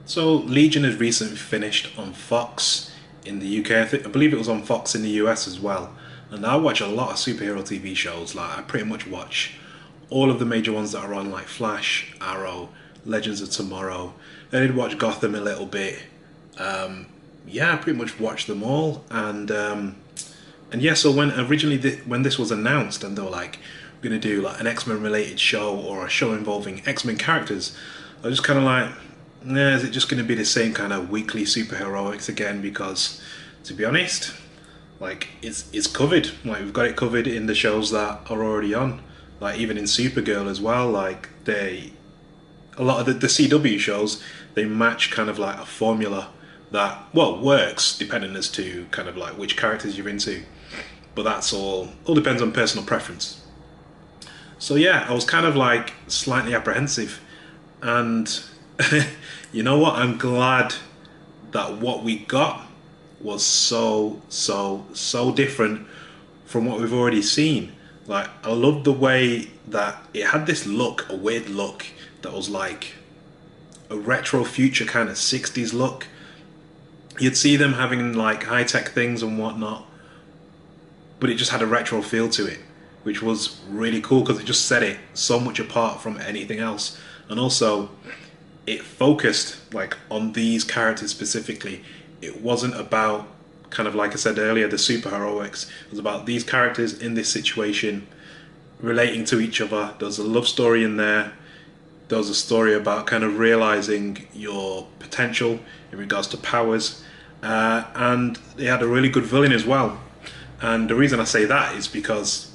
So Legion has recently finished on Fox in the UK. I believe it was on Fox in the US as well. And I watch a lot of superhero TV shows. Like I pretty much watch all of the major ones that are on, like Flash, Arrow, Legends of Tomorrow. I did watch Gotham a little bit. Yeah, I pretty much watched them all. And yeah, so when this was announced, and they were like, we're gonna do like an X-Men related show or a show involving X-Men characters, I was just kind of like, nah, is it just gonna be the same kind of weekly superheroics again? Because to be honest, like it's covered. Like we've got it covered in the shows that are already on. Like even in Supergirl as well. Like a lot of the CW shows, they match kind of like a formula that well works depending as to kind of like which characters you're into. But that's all depends on personal preference. So yeah, I was kind of like slightly apprehensive, and you know what? I'm glad that what we got was so different from what we've already seen. Like I loved the way that it had this look, a weird look that was like a retro future kind of 60s look. You'd see them having like high tech things and whatnot, but it just had a retro feel to it, which was really cool because it just set it so much apart from anything else. And also, it focused like on these characters specifically. It wasn't about kind of like I said earlier, the superheroics. It was about these characters in this situation relating to each other. There was a love story in there. There was a story about kind of realizing your potential in regards to powers, and they had a really good villain as well. And the reason I say that is because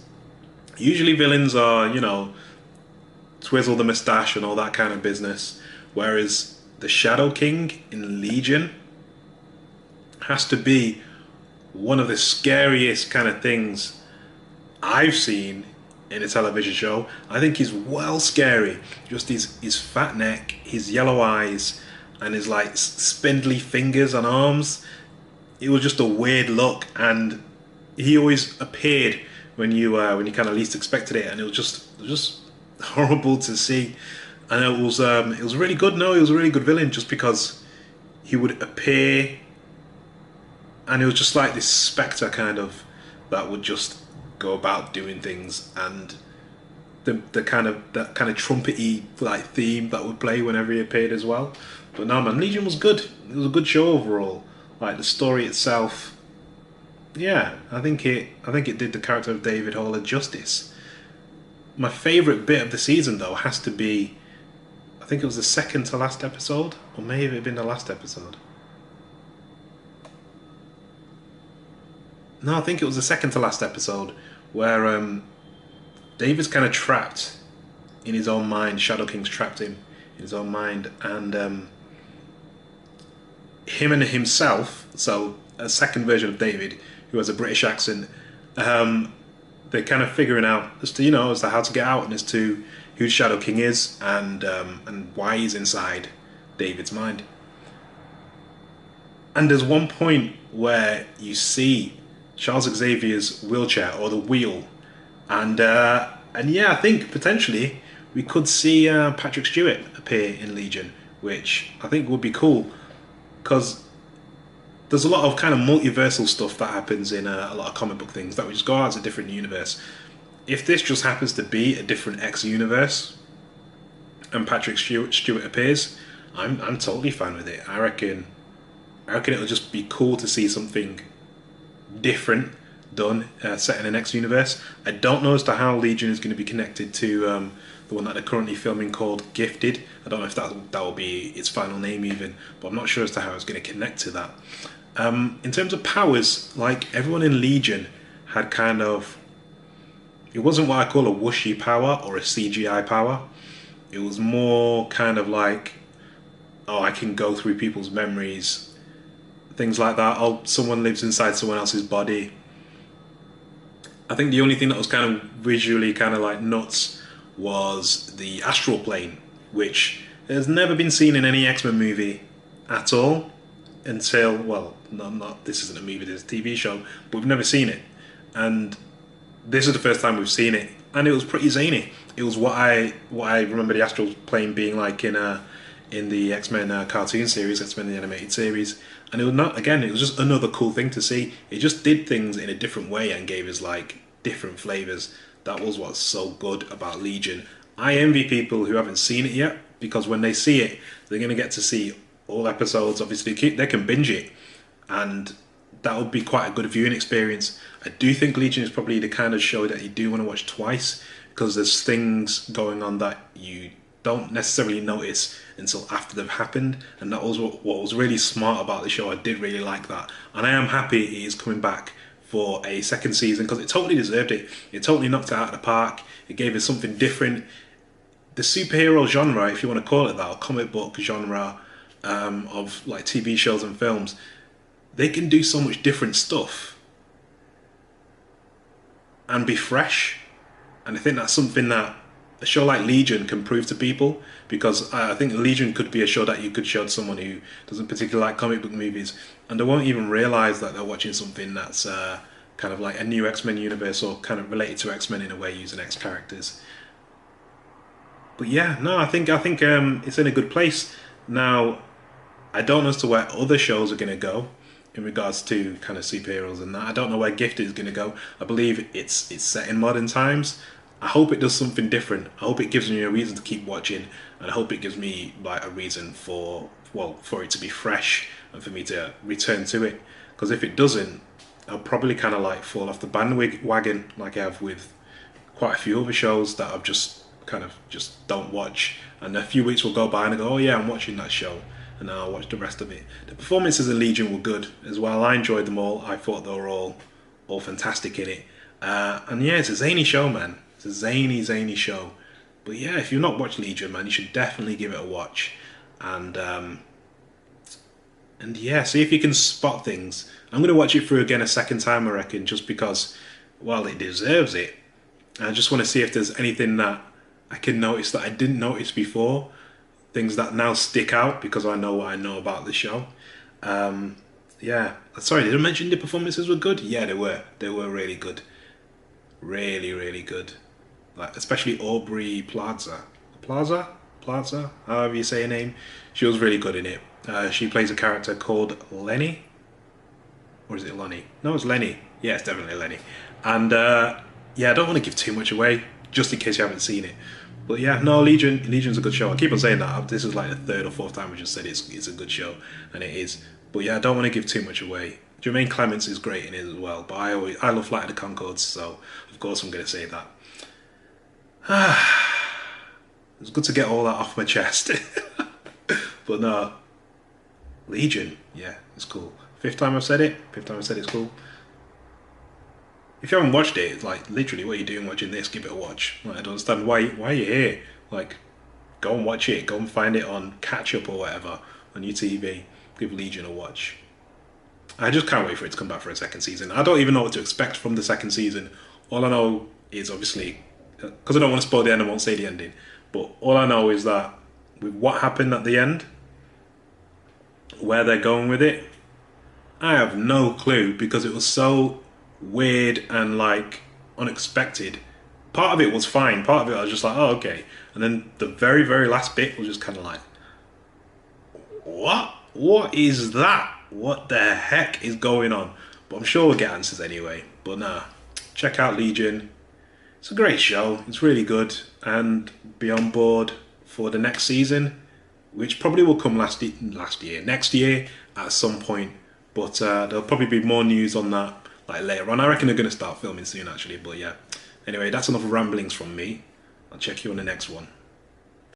usually villains are, twizzle the moustache and all that kind of business, whereas the Shadow King in Legion has to be one of the scariest kind of things I've seen in a television show. I think he's well scary. Just his fat neck, his yellow eyes, and his like spindly fingers and arms. It was just a weird look, and he always appeared when you kind of least expected it, and it was just horrible to see. And it was really good. No, he was a really good villain just because he would appear, and it was just like this specter kind of that would just go about doing things, and the kind of that kind of trumpety like theme that would play whenever he appeared as well. But no, man, Legion was good. It was a good show overall. Like the story itself, yeah, I think it did the character of David Haller justice. My favourite bit of the season though has to be, I think it was the second to last episode, or maybe it had been the last episode. No, I think it was the second to last episode where David's kind of trapped in his own mind. Shadow King's trapped him in his own mind, and him and himself. So a second version of David, who has a British accent. They're kind of figuring out as to as to how to get out and as to who Shadow King is and why he's inside David's mind. And there's one point where you see Charles Xavier's wheelchair or the wheel, and yeah, I think potentially we could see Patrick Stewart appear in Legion, which I think would be cool because there's a lot of kind of multiversal stuff that happens in a lot of comic book things that we just go out as a different universe. If this just happens to be a different X universe and Patrick Stewart appears, I'm totally fine with it. I reckon it'll just be cool to see something different done set in the next universe. I don't know as to how Legion is going to be connected to the one that they're currently filming called Gifted. I don't know if that will be its final name even, but I'm not sure as to how it's going to connect to that. In terms of powers, like everyone in Legion had kind of, it wasn't what I call a whooshy power or a CGI power. It was more kind of like, oh, I can go through people's memories, things like that. Oh, someone lives inside someone else's body. I think the only thing that was kind of visually kind of like nuts was the astral plane, which has never been seen in any X-Men movie at all until, well, no, not this isn't a movie, this is a TV show, but we've never seen it. And this is the first time we've seen it, and it was pretty zany. It was what I remember the astral plane being like in the X-Men cartoon series, X-Men the animated series, and it was not, again, it was just another cool thing to see. It just did things in a different way and gave us like different flavors. That was what's so good about Legion. I envy people who haven't seen it yet, because when they see it, they're going to get to see all episodes. Obviously, they can binge it, and that would be quite a good viewing experience. I do think Legion is probably the kind of show that you do want to watch twice, because there's things going on that you don't necessarily notice until after they've happened, and that was what was really smart about the show. I did really like that, and I am happy it is coming back for a second season, because it totally deserved it. It totally knocked it out of the park. It gave us something different. The superhero genre, if you want to call it that, or comic book genre of like TV shows and films, they can do so much different stuff and be fresh. And I think that's something that a show like Legion can prove to people, because I think Legion could be a show that you could show to someone who doesn't particularly like comic book movies, and they won't even realise that they're watching something that's kind of like a new X-Men universe, or kind of related to X-Men in a way, using X characters. But yeah, no, I think it's in a good place. Now, I don't know as to where other shows are going to go in regards to kind of superheroes and that. I don't know where Gifted is going to go. I believe it's set in modern times. I hope it does something different. I hope it gives me a reason to keep watching, and I hope it gives me like a reason for it to be fresh and for me to return to it. Because if it doesn't, I'll probably kind of like fall off the bandwagon, like I have with quite a few other shows that I've just kind of just don't watch. And a few weeks will go by and I go, oh yeah, I'm watching that show, and then I'll watch the rest of it. The performances in Legion were good as well. I enjoyed them all. I thought they were all fantastic in it. And yeah, it's a zany show, man. It's a zany show. But yeah, if you've not watched Legion, man, you should definitely give it a watch. And yeah, see if you can spot things. I'm going to watch it through again a second time, I reckon, just because, well, it deserves it. I just want to see if there's anything that I can notice that I didn't notice before. Things that now stick out because I know what I know about the show. Yeah, sorry, did I mention the performances were good? Yeah, they were. They were really good. Really good. Like, especially Aubrey Plaza, however you say her name. She was really good in it. She plays a character called Lenny, or is it Lonnie? No, it's Lenny. Yeah, it's definitely Lenny. And yeah, I don't want to give too much away, just in case you haven't seen it. But yeah, no, Legion's a good show. I keep on saying that. This is like the third or fourth time I just said it's a good show, and it is. But yeah, I don't want to give too much away. Jermaine Clements is great in it as well, but I love Flight of the Conchords, so of course I'm going to say that. It's good to get all that off my chest. But no, Legion, yeah, it's cool. Fifth time I've said it it's cool. If you haven't watched it, it's like, literally, what are you doing watching this? Give it a watch. Like, I don't understand why are you here? Like, go and watch it. Go and find it on catch up or whatever on your TV. Give Legion a watch. I just can't wait for it to come back for a second season. I don't even know what to expect from the second season. All I know is, obviously, because I don't want to spoil the end, I won't say the ending. But all I know is that with what happened at the end, where they're going with it, I have no clue, because it was so weird and like unexpected. Part of it was fine. Part of it I was just like, oh, okay. And then the very last bit was just kind of like, what is that? What the heck is going on? But I'm sure we'll get answers anyway. But nah, check out Legion. It's a great show. It's really good, and be on board for the next season, which probably will come next year at some point. But there'll probably be more news on that like later on. I reckon they're going to start filming soon, actually. But yeah, anyway, that's enough ramblings from me. I'll check you on the next one.